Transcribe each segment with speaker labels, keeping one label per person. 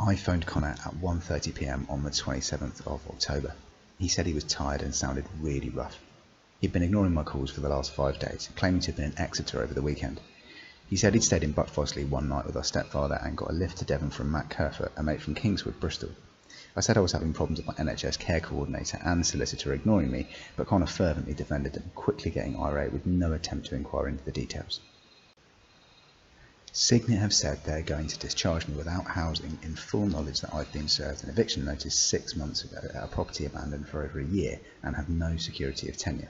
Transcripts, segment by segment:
Speaker 1: I phoned Connor at 1:30 p.m. on the 27th of October. He said he was tired and sounded really rough. He'd been ignoring my calls for the last 5 days, claiming to have been in Exeter over the weekend. He said he'd stayed in Buckfastleigh one night with our stepfather and got a lift to Devon from Matt Kerfoot, a mate from Kingswood, Bristol. I said I was having problems with my NHS care coordinator and solicitor ignoring me, but Connor fervently defended them, quickly getting irate with no attempt to inquire into the details. Cygnet have said they're going to discharge me without housing, in full knowledge that I've been served an eviction notice 6 months ago at a property abandoned for over a year and have no security of tenure.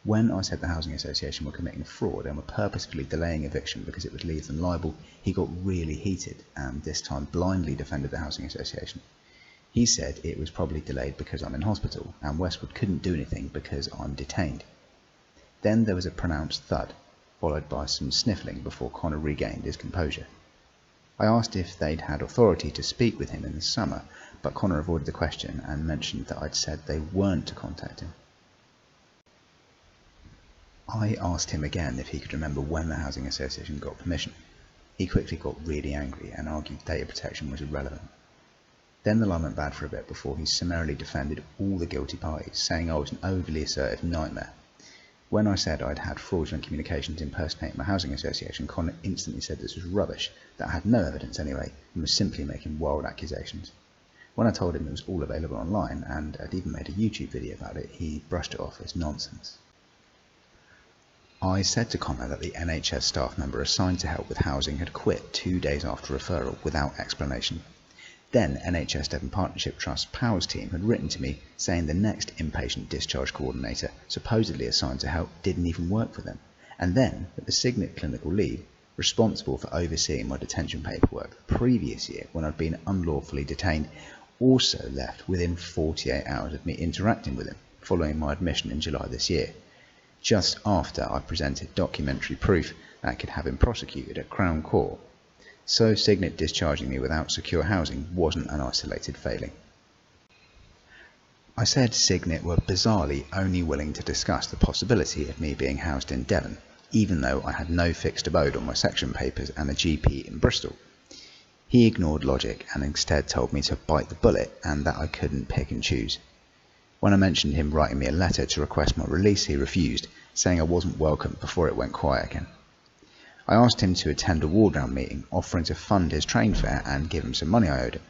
Speaker 1: When I said the housing association were committing fraud and were purposefully delaying eviction because it would leave them liable, he got really heated and this time blindly defended the housing association. He said it was probably delayed because I'm in hospital and Westward couldn't do anything because I'm detained. Then there was a pronounced thud, followed by some sniffling before Connor regained his composure. I asked if they'd had authority to speak with him in the summer, but Connor avoided the question and mentioned that I'd said they weren't to contact him. I asked him again if he could remember when the housing association got permission. He quickly got really angry and argued data protection was irrelevant. Then the line went bad for a bit before he summarily defended all the guilty parties, saying I was an overly assertive nightmare. When I said I'd had fraudulent communications impersonating my housing association, Connor instantly said this was rubbish, that I had no evidence anyway, and was simply making wild accusations. When I told him it was all available online, and I'd even made a YouTube video about it, he brushed it off as nonsense. I said to Connor that the NHS staff member assigned to help with housing had quit 2 days after referral without explanation. Then NHS Devon Partnership Trust Powers team had written to me saying the next inpatient discharge coordinator supposedly assigned to help didn't even work for them, and then that the Cygnet clinical lead, responsible for overseeing my detention paperwork the previous year when I'd been unlawfully detained, also left within 48 hours of me interacting with him following my admission in July this year, just after I presented documentary proof that could have him prosecuted at Crown Court. So Cygnet discharging me without secure housing wasn't an isolated failing. I said Cygnet were bizarrely only willing to discuss the possibility of me being housed in Devon, even though I had no fixed abode on my section papers and a GP in Bristol. He ignored logic and instead told me to bite the bullet and that I couldn't pick and choose. When I mentioned him writing me a letter to request my release, he refused, saying I wasn't welcome before it went quiet again. I asked him to attend a ward round meeting, offering to fund his train fare and give him some money I owed him.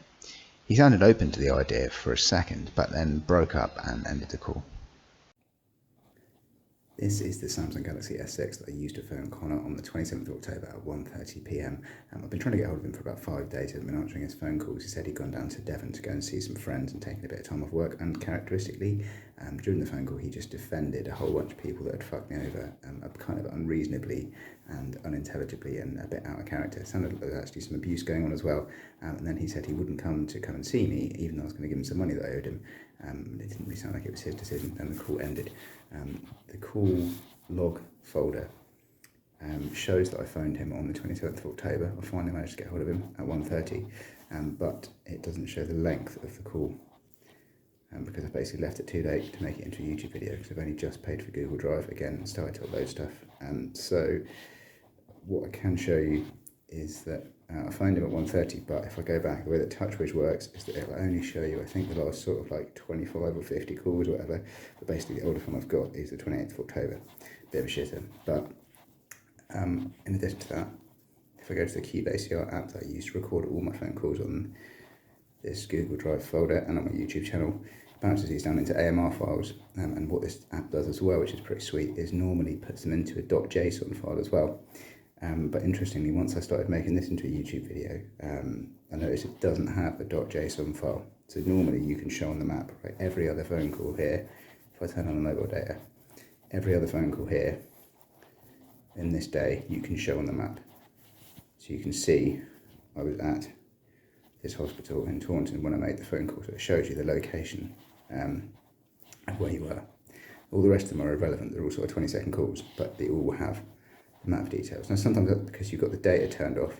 Speaker 1: He sounded open to the idea for a second, but then broke up and ended the call. This is the Samsung Galaxy S6 that I used to phone Connor on the 27th of October at 1:30 p.m. I've been trying to get hold of him for about 5 days. I've been answering his phone calls. He said he'd gone down to Devon to go and see some friends and taken a bit of time off work, and characteristically, during the phone call he just defended a whole bunch of people that had fucked me over, kind of unreasonably and unintelligibly and a bit out of character. It sounded like there was actually some abuse going on as well, and then he said he wouldn't come and see me even though I was going to give him some money that I owed him. It didn't really sound like it was his decision, and the call ended. The call log folder shows that I phoned him on the 27th of October. I finally managed to get hold of him at 1:30, but it doesn't show the length of the call because I basically left it too late to make it into a YouTube video because I've only just paid for Google Drive again and started to upload stuff. So what I can show you is that I phoned him at 1:30, but if I go back, the way that TouchWiz works is that it'll only show you, I think, the last sort of like 25 or 50 calls or whatever, but basically the oldest one I've got is the 28th of October. Bit of a shitter. But in addition to that, if I go to the Cubase app that I use to record all my phone calls on this Google Drive folder and on my YouTube channel, it bounces these down into AMR files, and what this app does as well, which is pretty sweet, is normally puts them into a .json file as well. But interestingly, once I started making this into a YouTube video, I noticed it doesn't have a .json file. So normally you can show on the map, right, every other phone call here, if I turn on the mobile data, every other phone call here in this day, you can show on the map. So you can see I was at this hospital in Taunton when I made the phone call, so it shows you the location of where you were. All the rest of them are irrelevant, they're all sort of 20-second calls, but they all have map details. Now sometimes that's because you've got the data turned off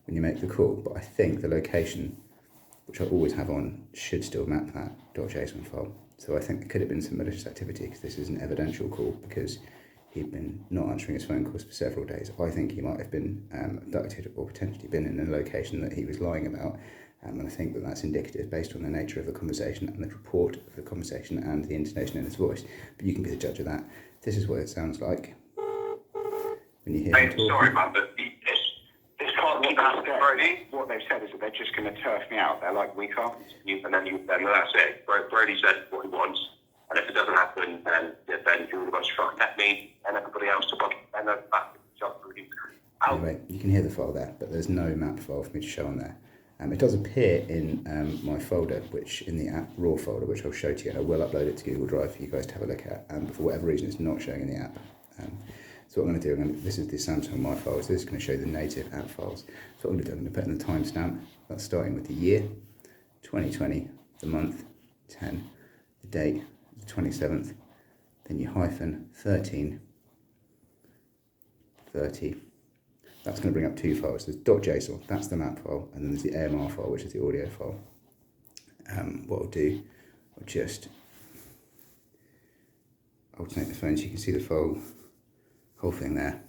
Speaker 1: when you make the call, but I think the location, which I always have on, should still map that .json file. So I think there could have been some malicious activity because this is an evidential call, because he'd been not answering his phone calls for several days. I think he might have been abducted or potentially been in a location that he was lying about. And I think that that's indicative based on the nature of the conversation and the report of the conversation and the intonation in his voice. But you can be the judge of that. This is what it sounds like when you hear him talking.
Speaker 2: Sorry, man, but this can't keep happening, Brody. What they've said is that they're just going to turf me out. They're like, we can't. And then that's it. Brody said what he wants. And if it doesn't happen, then you're going to try and get me and everybody else to buck. And then back to the job.
Speaker 1: Anyway, you can hear the file there, but there's no map file for me to show on there. It does appear in my folder, which in the app raw folder, which I'll show to you, and I will upload it to Google Drive for you guys to have a look at. But for whatever reason, it's not showing in the app. So what I'm going to do, this is the Samsung My Files. This is going to show the native app files. So what I'm going to do, I'm going to put in the timestamp. That's starting with the year, 2020, the month, 10, the date, the 27th, then you hyphen 13, 30. That's going to bring up two files. There's .json, that's the map file, and then there's the AMR file, which is the audio file. What I'll do, I'll just alternate the phone so you can see the file, whole thing there.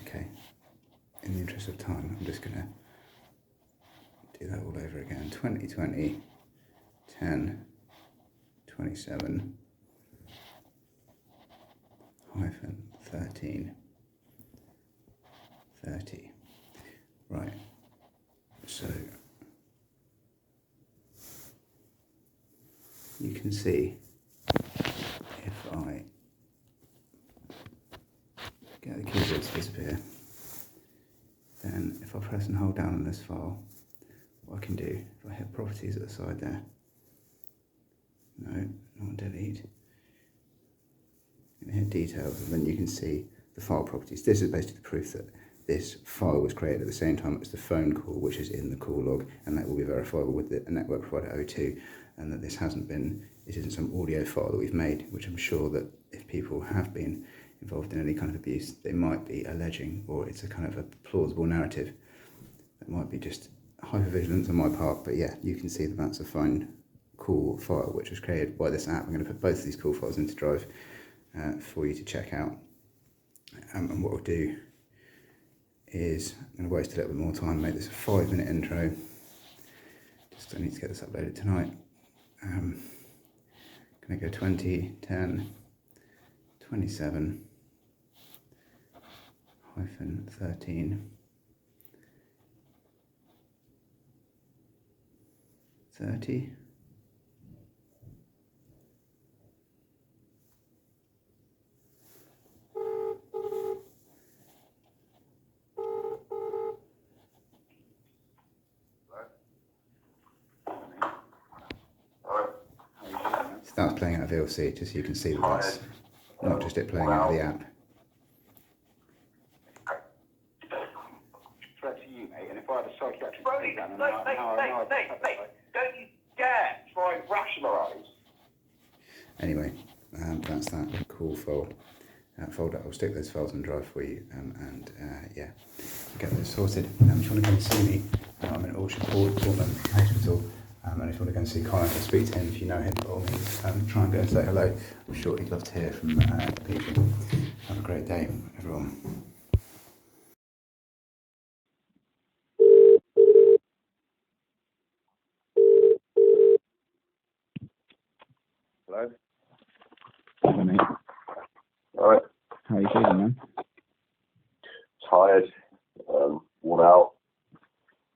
Speaker 1: Okay. In the interest of time, I'm just going to do that all over again. 2020, 10, 27, hyphen 13, 30. Right, so you can see if I get the keyboard to disappear, then if I press and hold down on this file, what I can do, if I hit properties at the side there, no, not delete, and hit details, and then you can see the file properties. This is basically the proof that this file was created at the same time as the phone call, which is in the call log, and that will be verifiable with the network provider O2, and that this isn't some audio file that we've made, which I'm sure that if people have been involved in any kind of abuse, they might be alleging, or it's a kind of a plausible narrative. That might be just hypervigilance on my part, but yeah, you can see that that's a phone call file which was created by this app. I'm going to put both of these call files into Drive for you to check out. And what we'll do is, I'm going to waste a little bit more time, make this a 5-minute intro. Just I need to get this uploaded tonight. Going to go 20, 10, 27, hyphen 13, 30, starts playing out of VLC, just so you can see that that's not just it playing out of the app.
Speaker 2: Threat to you, mate, and if I had a psychiatric
Speaker 3: Brody,
Speaker 2: exam,
Speaker 3: mate, don't you dare try and rationalise.
Speaker 1: Anyway, that's that call file folder. I'll stick those files on Drive for you, and yeah, get those sorted. If you want to come and see me, I'm in Portland Hospital. And if you want to go and see Connor, to speak to him if you know him, by all means, try and go and say hello. I'm sure he'd love to hear from people. Have a great day, everyone.
Speaker 2: Hello?
Speaker 4: Hello, mate.
Speaker 2: Alright.
Speaker 4: How are you feeling, man?
Speaker 2: Tired, worn out.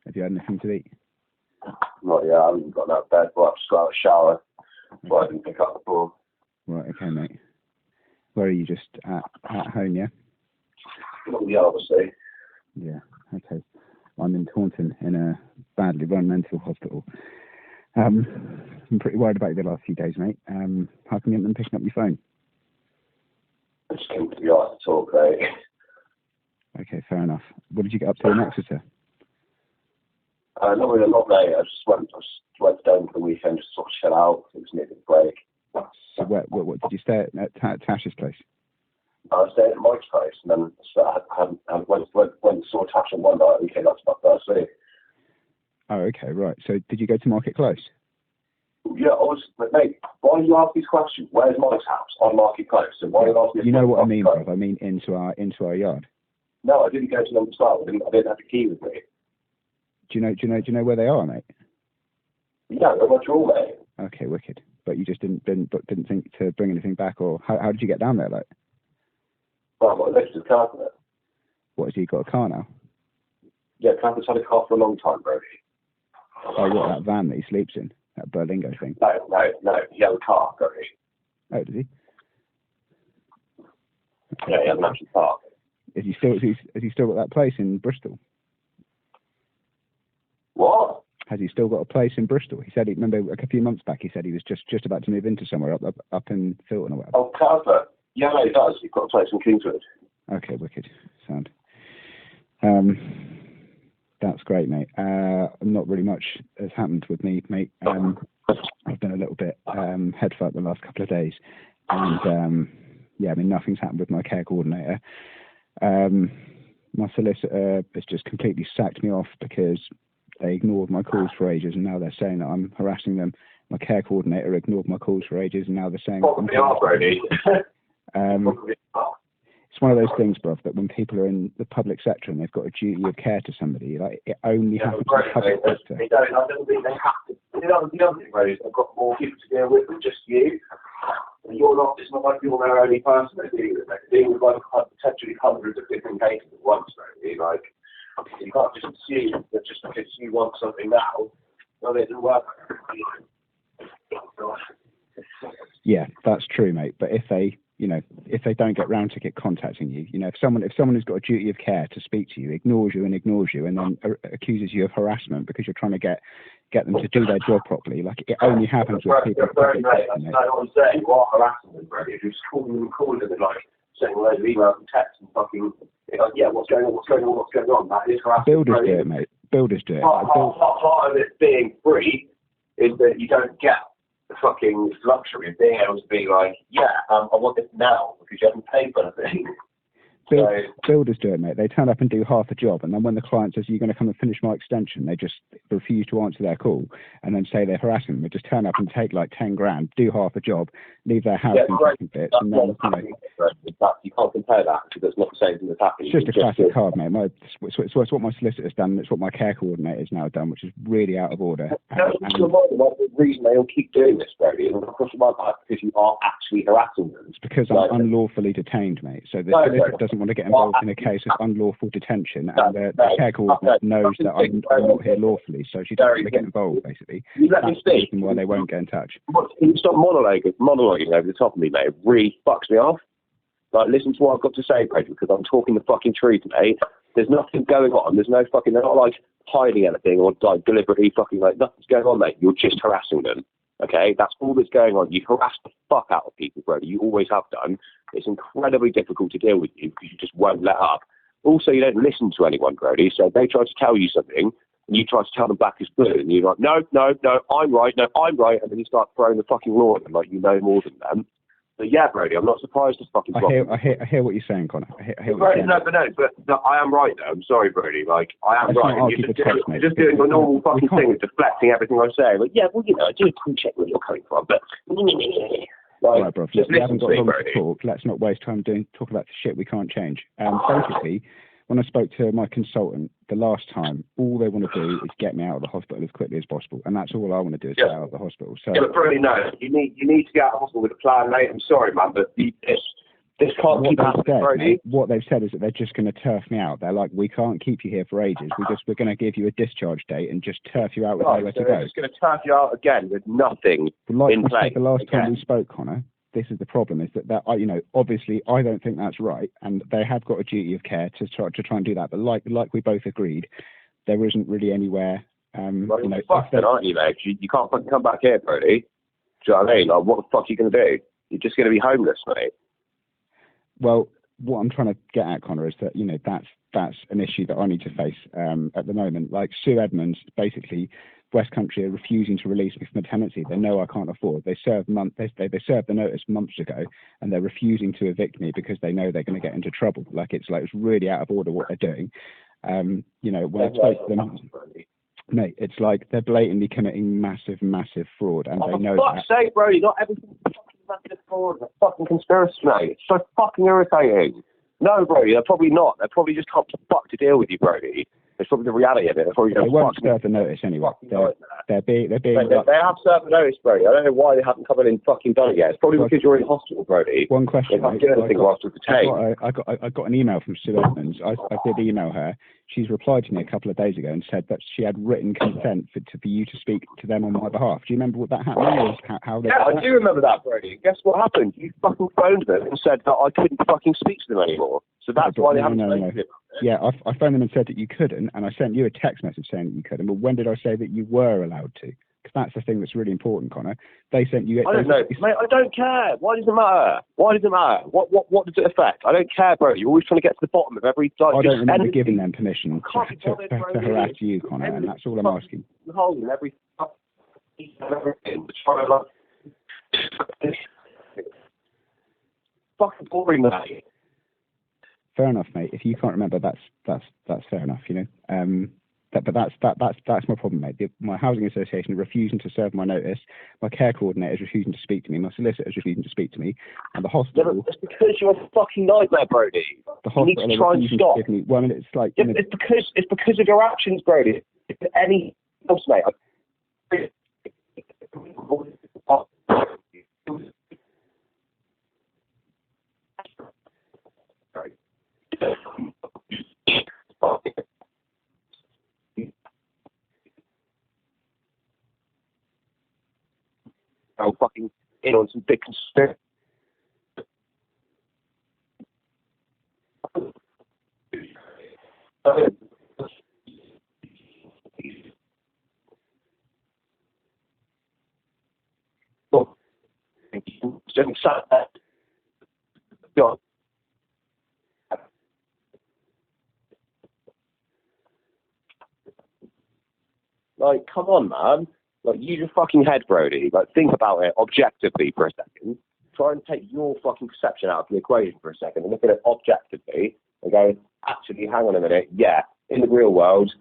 Speaker 4: Have you had anything to eat?
Speaker 2: Not yet, I haven't got out of bed, but I've just got out of the shower, so I didn't pick up the phone.
Speaker 4: Right, okay, mate. Where are you, just at home, yeah?
Speaker 2: Yeah, obviously.
Speaker 4: Yeah, okay. I'm in Taunton in a badly run mental hospital. I'm pretty worried about you the last few days, mate. How come you haven't been picking up your phone?
Speaker 2: I just came to the art to talk, mate.
Speaker 4: Okay, fair enough. What did you get up to in Exeter?
Speaker 2: Not really a lot, mate. I just went down for the weekend, just sort of chill out. It was needed a break.
Speaker 4: So what did you stay at Tash's place?
Speaker 5: I was staying at Mike's place, and then I went and saw Tash on one night and came up to my first week.
Speaker 4: Oh, okay, right. So did you go to Market Close?
Speaker 5: Yeah, I was, but mate, why do you ask these questions? Where's Mike's house? On Market Close. So why do you ask me?
Speaker 4: You know what I mean, bro. I mean into our yard.
Speaker 5: No, I didn't go to number 12. I didn't have the key with me.
Speaker 4: Do you know where they are, mate?
Speaker 5: Yeah, they're much all, mate.
Speaker 4: Okay, wicked. But you just didn't think to bring anything back, or how did you get down there, like?
Speaker 5: Well, I've got a list of car for it.
Speaker 4: What, has he got a car now?
Speaker 5: Yeah, Campbell's had a car for a long time, bro.
Speaker 4: Oh, what, that van that he sleeps in? That Berlingo thing?
Speaker 5: No, he had a car, bro.
Speaker 4: Oh, did he?
Speaker 5: Yeah, he had an actual car.
Speaker 4: Has he still got that place in Bristol?
Speaker 5: What?
Speaker 4: Has he still got a place in Bristol? He said, remember a few months back, he said he was just about to move into somewhere up in Filton or whatever.
Speaker 5: Oh, Kerfoot. Yeah, no, he does. He's got a place in Kingswood.
Speaker 4: Okay, wicked. Sound. That's great, mate. Not really much has happened with me, mate. I've been a little bit head fucked the last couple of days. And, yeah, I mean, nothing's happened with my care coordinator. My solicitor has just completely sacked me off because they ignored my calls for ages, and now they're saying that I'm harassing them. My care coordinator ignored my calls for ages, and now they're saying
Speaker 5: Probably are, Brody.
Speaker 4: It's one of those things, bruv, that when people are in the public sector and they've got a duty of care to somebody, like, it only happens in the public sector.
Speaker 5: I don't think they have to. The other thing, Brody, is they've got more people to deal with than just you. And you're not, it's not like you're their only person they're dealing with. They're dealing with, like, potentially hundreds of different cases at once, Brody. Like, you can't just assume that just because you want something now, well, it doesn't work.
Speaker 4: Yeah, that's true, mate. But if they don't get round to contacting you, if someone who's got a duty of care to speak to you ignores you, and then accuses you of harassment because you're trying to get them to do their job properly, like, it only happens with people.
Speaker 5: That's what I'm saying. What harassing them, Brady? If you're just calling them and, like, sending loads of emails and texts and fucking, like, yeah, what's going on? That is harassment.
Speaker 4: Builders do it, mate. Builders do it.
Speaker 5: Part of it being free is that you don't get the fucking luxury of being able to be like, yeah, I want this now because you haven't paid for anything.
Speaker 4: Builders do it, mate. They turn up and do half a job, and then when the client says, "You're going to come and finish my extension," they just refuse to answer their call, and then say they're harassing them. They just turn up and take like 10 grand, do half a job, leave their house in fucking bits, and then
Speaker 5: you can't compare that because it's not the same thing that's happening.
Speaker 4: It's just a classic card, mate. It's what my solicitor's done, and it's what my care coordinator's now done, which is really out of order.
Speaker 5: The reason they all keep doing this, Brody, is because you are actually harassing them.
Speaker 4: It's because I'm unlawfully detained, mate. So the solicitor doesn't want to get involved in a case of unlawful detection, and the care coordinator knows that I'm not here lawfully, so she doesn't want to get involved, basically.
Speaker 5: You let me speak.
Speaker 4: That's why they won't get in touch.
Speaker 5: Can you stop monologuing over the top of me, mate? It really fucks me off. Like, listen to what I've got to say, Brady, because I'm talking the fucking truth, mate. There's nothing going on. There's no fucking, they're not like hiding anything or like deliberately fucking, like, nothing's going on, mate. You're just harassing them. Okay, that's all that's going on. You harass the fuck out of people, Brody. You always have done. It's incredibly difficult to deal with you because you just won't let up. Also, you don't listen to anyone, Brody. So they try to tell you something, and you try to tell them back as blue, and you're like, no, I'm right, and then you start throwing the fucking law at them like you know more than them. But yeah, Brody, I'm not surprised this fucking problem.
Speaker 4: I hear what you're saying, Connor. I hear what
Speaker 5: Brody,
Speaker 4: you're saying.
Speaker 5: but I am right, though. I'm sorry, Brody. Like, I am right. You're just doing the normal fucking thing of deflecting everything I'm saying. Like, yeah, well, I do appreciate where you're coming from, but...
Speaker 4: Like, right, bro. We haven't got long to talk. Let's not waste time talking about the shit we can't change. Basically, when I spoke to my consultant the last time, all they want to do is get me out of the hospital as quickly as possible, and that's all I want to do is get out of the hospital. So,
Speaker 5: yeah, but Brody, no, you need to get out of the hospital with a plan, mate. I'm sorry, man, but this can't keep happening, Brody.
Speaker 4: What they've said is that they're just going to turf me out. They're like, we can't keep you here for ages. We're going to give you a discharge date and just turf you out with nowhere to go.
Speaker 5: They're just going to turf you out again with nothing in place.
Speaker 4: The last time we spoke, Connor, this is the problem, is that obviously I don't think that's right, and they have got a duty of care to try and do that. But like we both agreed, there isn't really anywhere.
Speaker 5: You're fucked, aren't you, mate? You can't fucking come back here, Brody. Do you know what I mean? Like, what the fuck are you going to do? You're just going to be homeless, mate.
Speaker 4: Well, what I'm trying to get at, Connor, is that, you know, that's an issue that I need to face at the moment. Like Sue Edmonds, basically, West Country are refusing to release me from a tenancy they know I can't afford. They served the notice months ago, and they're refusing to evict me because they know they're going to get into trouble. Like it's really out of order what they're doing. You know, when I spoke to them, mate, it's like they're blatantly committing massive fraud, and they know that.
Speaker 5: For fuck's sake, bro, not everything's fucking massive fraud. It's a fucking conspiracy, mate. It's so fucking irritating. No, Brody, they're probably not. They probably just can't fuck to deal with you, Brody. It's probably the reality of it. They
Speaker 4: won't serve the notice anyway. They're being.
Speaker 5: They have served the notice, Brody. I don't know why they haven't come in and fucking done it yet. It's probably because you're in hospital, Brody.
Speaker 4: One question.
Speaker 5: They can't do anything whilst you're detained.
Speaker 4: I got an email from Sue Edmonds. I did email her. She's replied to me a couple of days ago and said that she had written consent for you to speak to them on my behalf. Do you remember what that happened? How
Speaker 5: yeah, I do remember that, Brody. Guess what happened? You fucking phoned them and said that I couldn't fucking speak to them anymore. So that's why they haven't spoken to them.
Speaker 4: Yeah, I phoned them and said that you couldn't, and I sent you a text message saying that you couldn't. But when did I say that you were allowed to? Because that's the thing that's really important, Connor. They sent you.
Speaker 5: I don't know, mate. I don't care. Why does it matter? Why does it matter? What does it affect? I don't care, bro. You're always trying to get to the bottom of every. Like,
Speaker 4: I don't remember giving them permission to harass you, Connor, and that's all I'm asking.
Speaker 5: Holding every everything. Fucking boring, mate.
Speaker 4: Fair enough, mate. If you can't remember, that's fair enough. You know. But that's my problem, mate. My housing association is refusing to serve my notice. My care coordinator is refusing to speak to me. My solicitor is refusing to speak to me. And the hospital.
Speaker 5: Yeah, it's because you're a fucking nightmare, Brody.
Speaker 4: The hospital
Speaker 5: you need to try and stop.
Speaker 4: Well, I mean, it's like.
Speaker 5: Yeah, it's because of your actions, Brody. If any else, mate. Fucking in on some big conspiracy. Like, come on, man. Like, use your fucking head, Brody. Like, think about it objectively for a second. Try and take your fucking perception out of the equation for a second and look at it objectively and go, actually, hang on a minute. Yeah, in the real world,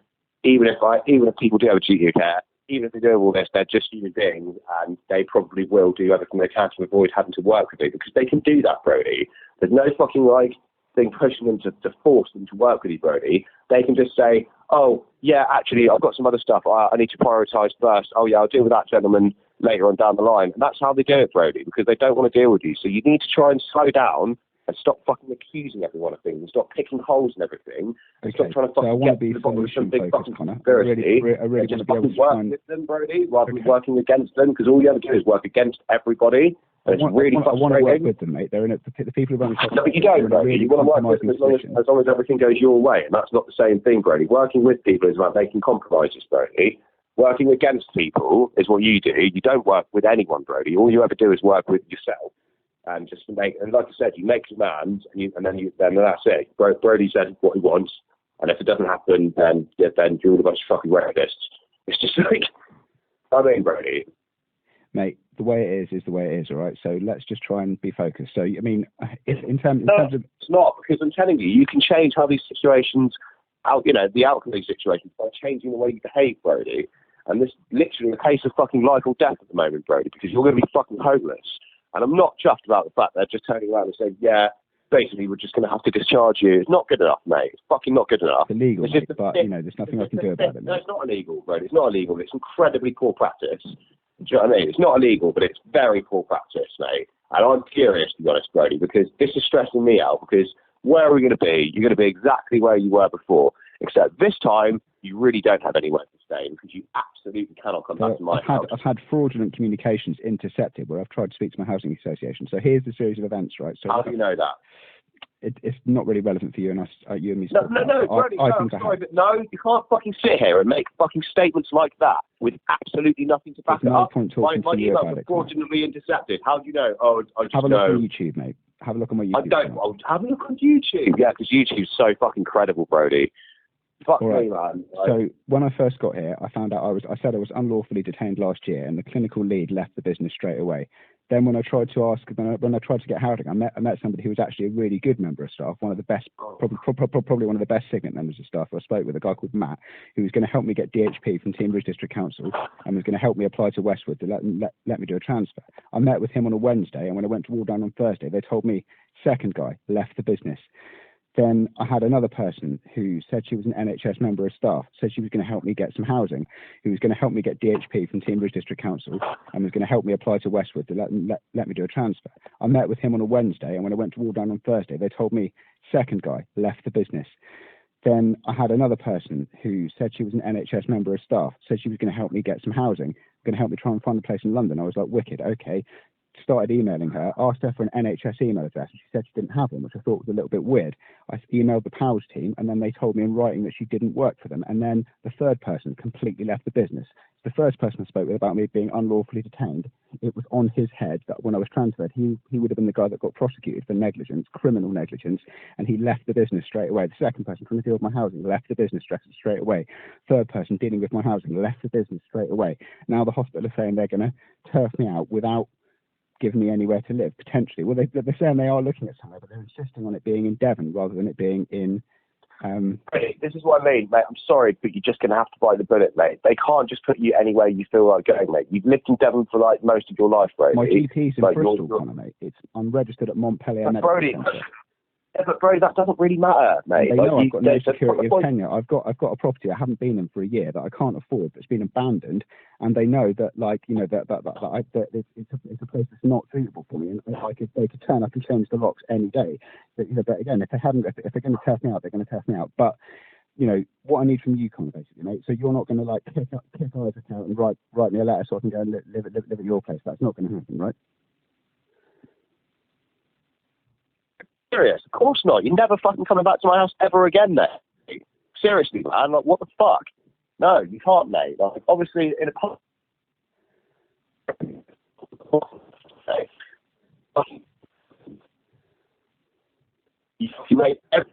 Speaker 5: even if people do have a duty of care, even if they do all this, they're just human beings, and they probably will do everything they can to avoid having to work with you, because they can do that, Brody. There's no fucking like thing pushing them to force them to work with you, Brody. They can just say, oh, yeah, actually, I've got some other stuff I need to prioritise first. Oh, yeah, I'll deal with that gentleman later on down the line. And that's how they do it, Brody, because they don't want to deal with you. So you need to try and slow down and stop fucking accusing everyone of things, stop picking holes in everything, and stop trying to fucking get to the bottom of some big fucking conspiracy.
Speaker 4: I really
Speaker 5: just
Speaker 4: want to be able to
Speaker 5: work with them, Brody, rather than working against them, because all you ever do is work against everybody. And it's really frustrating.
Speaker 4: I want to work with them, mate. They're in it, the people who run the
Speaker 5: No, but you don't, Brody. You want to work with them as long as everything goes your way, and that's not the same thing, Brody. Working with people is about making compromises, Brody. Working against people is what you do. You don't work with anyone, Brody. All you ever do is work with yourself. And just to make, and like I said, you make demands, and then that's it. Brody said what he wants, and if it doesn't happen, then you're all a bunch of fucking rapists. It's just like, I mean, Brody.
Speaker 4: Mate, the way it is the way it is, all right? So let's just try and be focused. So, I mean, in terms of...
Speaker 5: It's not, because I'm telling you, you can change how these situations, the outcome of these situations by changing the way you behave, Brody. And this is literally a case of fucking life or death at the moment, Brody, because you're going to be fucking homeless. And I'm not chuffed about the fact they're just turning around and saying, yeah, basically we're just going to have to discharge you. It's not good enough, mate. It's fucking not good enough.
Speaker 4: It's illegal, mate, but, there's nothing I can do about it, mate.
Speaker 5: No, it's not illegal, Brody. It's not illegal. It's incredibly poor practice. Do you know what I mean? It's not illegal, but it's very poor practice, mate. And I'm curious, to be honest, Brody, because this is stressing me out, because where are we going to be? You're going to be exactly where you were before, except this time you really don't have anywhere to stay, because you absolutely cannot come back to my house.
Speaker 4: I've had fraudulent communications intercepted where I've tried to speak to my housing association. So here's the series of events, right? So
Speaker 5: how do you know that?
Speaker 4: It's not really relevant for you and us, you and me.
Speaker 5: No, Brody, no, you can't fucking sit here and make fucking statements like that with absolutely nothing to back it up.
Speaker 4: My emails
Speaker 5: were fraudulently intercepted. How do you know? Oh, I just
Speaker 4: have a look on YouTube, mate. Have a look on my YouTube.
Speaker 5: I'll have a look on YouTube. Yeah, because YouTube's so fucking credible, Brody. Fuck me, man.
Speaker 4: So when I first got here, I found out I said I was unlawfully detained last year, and the clinical lead left the business straight away. Then when I tried to when I tried to get housing, I met somebody who was actually a really good member of staff, one of the best, probably one of the best Cygnet members of staff. I spoke with a guy called Matt, who was going to help me get DHP from Team Bridge District Council, and was going to help me apply to Westward to let me do a transfer. I met with him on a Wednesday, and when I went to Waldown on Thursday, they told me second guy left the business. Then I had another person who said she was an NHS member of staff, said she was going to help me get some housing, who was going to help me get DHP from Team Bridge District Council, and was going to help me apply to Westward to let me do a transfer. I met with him on a Wednesday, and when I went to Waldown on Thursday, they told me second guy left the business. Then I had another person who said she was an NHS member of staff, said she was going to help me get some housing, going to help me try and find a place in London. I was like, wicked, okay. Started emailing her, asked her for an NHS email address, and she said she didn't have one, which I thought was a little bit weird. I emailed the PALS team, and then they told me in writing that she didn't work for them. And then the third person completely left the business. The first person I spoke with about me being unlawfully detained, it was on his head that when I was transferred, he would have been the guy that got prosecuted for negligence, criminal negligence, and he left the business straight away. The second person trying to deal with my housing left the business straight away. Third person dealing with my housing left the business straight away. Now the hospital are saying they're going to turf me out without giving me anywhere to live, potentially. Well, they're saying they are looking at somewhere, but they're insisting on it being in Devon rather than it being in...
Speaker 5: This is what I mean, mate. I'm sorry, but you're just going to have to bite the bullet, mate. They can't just put you anywhere you feel like going, mate. You've lived in Devon for, like, most of your life, Brody.
Speaker 4: My GP's in Bristol, Connor, mate. I'm registered at Montpellier Medical Centre.
Speaker 5: Yeah, but Brody, that doesn't really matter, mate.
Speaker 4: They know I've got no security of tenure. I've got a property I haven't been in for a year that I can't afford, that's been abandoned, and they know that, like, you know, that it's a place that's not suitable for me. And like, if they could turn up and change the locks any day, but, you know, but again, if they're going to turf me out, they're going to turf me out. But you know what I need from you, Connor, basically, mate. So you're not going to like kick Isaac out and write me a letter so I can go and live at your place. That's not going to happen, right?
Speaker 5: Serious? Of course not. You're never fucking coming back to my house ever again, mate. Seriously, man. Like, what the fuck? No, you can't, mate. Like, obviously, in a... You made every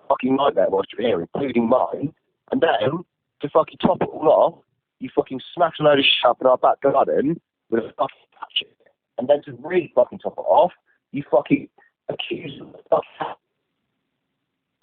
Speaker 5: fucking nightmare whilst you're here, including mine, and then, to fucking top it all off, you fucking smash a load of shit up in our back garden with a fucking hatchet. And then to really fucking top it off, you fucking accuse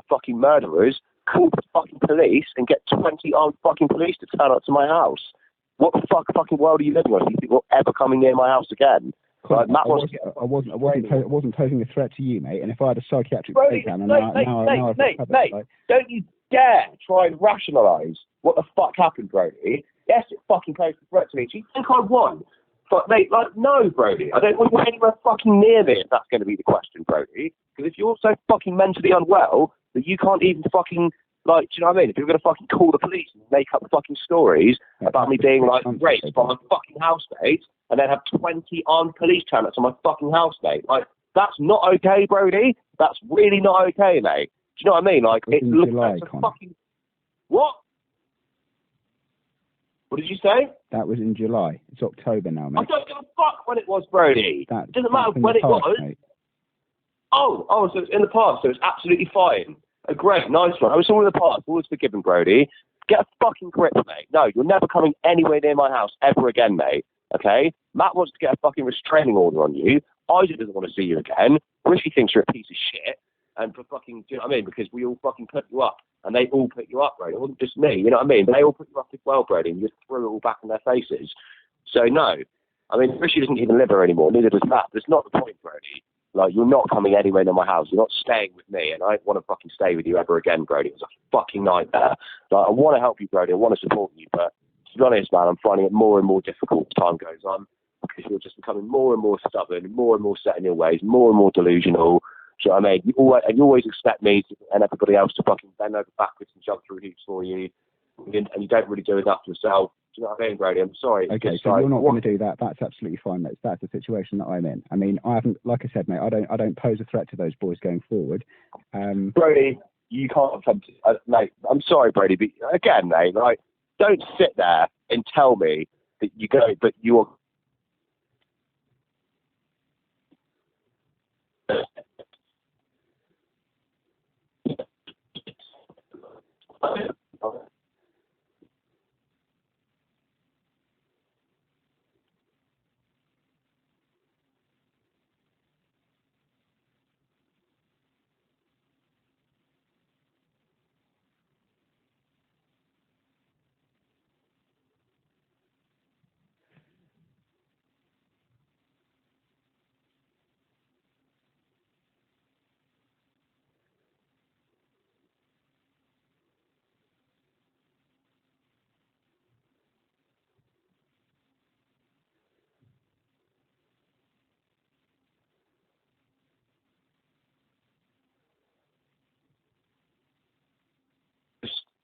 Speaker 5: fucking murderers, call the fucking police and get 20 armed fucking police to turn up to my house. What the fucking world are you living on? Do you think you're ever coming near my house again? Like, Matt
Speaker 4: I wasn't posing a threat to you, mate. And if I had a psychiatric breakdown, and
Speaker 5: mate, don't you dare try and rationalise what the fuck happened, Brody. Yes, it fucking posed a threat to me. Do you think I won? But mate, like, no, Brody. I don't want you anywhere fucking near me if that's going to be the question, Brody. Because if you're so fucking mentally unwell that you can't even fucking, like, do you know what I mean? If you're going to fucking call the police and make up fucking stories about me being, like, raped by my fucking housemate and then have 20 armed police turn up to my fucking housemate, like, that's not okay, Brody. That's really not okay, mate. Do you know what I mean? Like, it looks like a fucking... What? What did you say?
Speaker 4: That was in July. It's October now, mate.
Speaker 5: I don't give a fuck when it was, Brody. It doesn't matter when it was. Mate. Oh, so it's in the past, so it's absolutely fine. Great, nice one. I was all in the past, always forgiven, Brody. Get a fucking grip, mate. No, you're never coming anywhere near my house ever again, mate. Okay? Matt wants to get a fucking restraining order on you. Isaac doesn't want to see you again. Rishi thinks you're a piece of shit. And for fucking, do you know what I mean? Because we all fucking put you up. And they all put you up, Brody. It wasn't just me, you know what I mean? They all put you up as well, Brody, and you just threw it all back in their faces. So, no. I mean, Rishi doesn't even live here anymore. Neither does Matt. That's not the point, Brody. Like, you're not coming anywhere near my house. You're not staying with me, and I don't want to fucking stay with you ever again, Brody. It was a fucking nightmare. Like, I want to help you, Brody. I want to support you, but to be honest, man, I'm finding it more and more difficult as time goes on because you're just becoming more and more stubborn, more and more set in your ways, more and more delusional. Do you know what I mean? You always expect me and everybody else to fucking bend over backwards and jump through hoops for you, and you don't really do enough yourself. Do you know what I mean, Brody? I'm sorry.
Speaker 4: Okay, so you're not going to do that. That's absolutely fine, mate. That's the situation that I'm in. I mean, I haven't, like I said, mate, I don't pose a threat to those boys going forward.
Speaker 5: Brody, you can't come to, mate. I'm sorry, Brody, but again, mate, like, don't sit there and tell me that you're.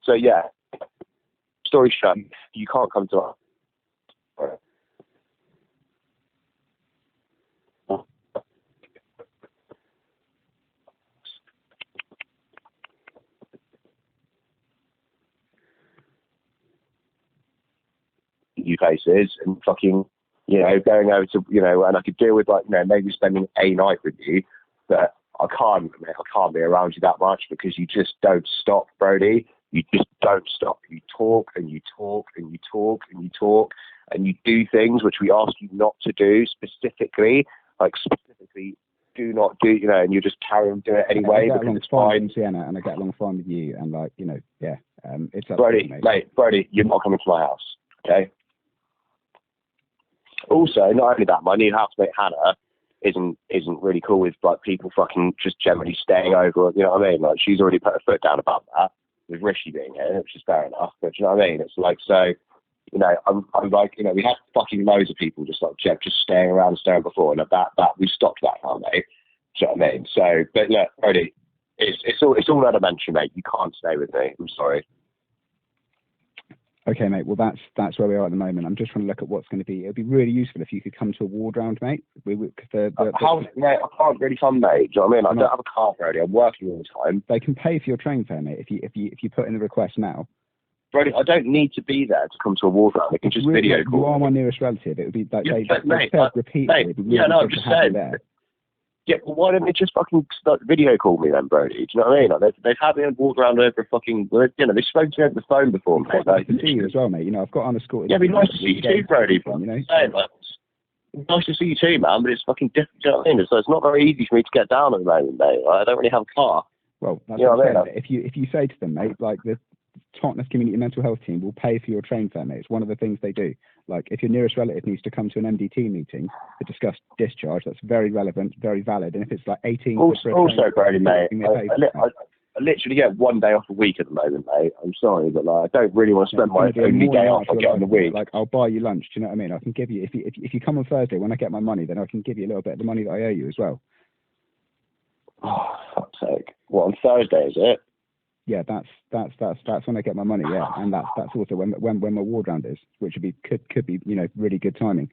Speaker 5: So yeah, story short, you can't come to us. You places and fucking, you know, going over to, you know, and I could deal with, like, you know, maybe spending a night with you, but I can't be around you that much because you just don't stop, Brody. You just don't stop. You talk and you talk and you talk and you talk and you do things which we ask you not to do specifically, do not do, you know, and you just carry on doing it anyway because it's fine.
Speaker 4: Sienna, and I get along fine with you, and, like, you know, yeah, it's up
Speaker 5: Brody,
Speaker 4: to you,
Speaker 5: mate, Brody, you're not coming to my house, okay? Also, not only that, my new housemate Hannah isn't really cool with, like, people fucking just generally staying over. You know what I mean? Like, she's already put her foot down about that with Rishi being here, which is fair enough. But you know what I mean? It's like, so, you know, I'm like, you know, we had fucking loads of people just staying around, staring before, and that we stopped that now, mate. Do you know what I mean? So, but look, Brody, it's all elementary, mate. You can't stay with me. I'm sorry.
Speaker 4: Okay, mate. Well, that's where we are at the moment. I'm just trying to look at what's going to be. It'd be really useful if you could come to a ward round, mate. Mate, I
Speaker 5: can't really come, mate. Do you know what I mean? I don't have a car, Brody. I'm working all the time.
Speaker 4: They can pay for your train fare, mate. If you put in the request now.
Speaker 5: Brody, I don't need to be there to come to a ward round. They can just
Speaker 4: really,
Speaker 5: video call.
Speaker 4: You are my nearest relative. It would be like
Speaker 5: they
Speaker 4: repeatedly.
Speaker 5: Mate,
Speaker 4: really
Speaker 5: I'm just saying. Yeah, well, why don't they just fucking start video call me then, Brody? Do you know what I mean? Like, they've had me walk around over a fucking, you know, they've spoken to me over the phone before, mate.
Speaker 4: Like, to see you as well, mate. You know, I've got unescorted.
Speaker 5: Yeah, it'd be nice to see you too, Brody.
Speaker 4: You know,
Speaker 5: nice to see you too, man. But it's fucking different. Do you know what I mean? So it's not very easy for me to get down at the moment, mate. I don't really have a car.
Speaker 4: Well, that's
Speaker 5: you know
Speaker 4: what
Speaker 5: I mean?
Speaker 4: If you say to them, mate, like the Totnes Community Mental Health Team will pay for your train fare, mate. It's one of the things they do. Like, if your nearest relative needs to come to an MDT meeting to discuss discharge, that's very relevant, very valid. And if it's like 18...
Speaker 5: Also, Brody, mate, I literally get 1 day off a week at the moment, mate. I'm sorry, but, like, I don't really want to spend my only day off I get on the week.
Speaker 4: Like, I'll buy you lunch, do you know what I mean? I can give you, if you come on Thursday, when I get my money, then I can give you a little bit of the money that I owe you as well.
Speaker 5: Oh, fuck's sake. What, on Thursday, is it?
Speaker 4: Yeah, that's when I get my money. Yeah, and that's also when my ward round is, which could be, you know, really good timing.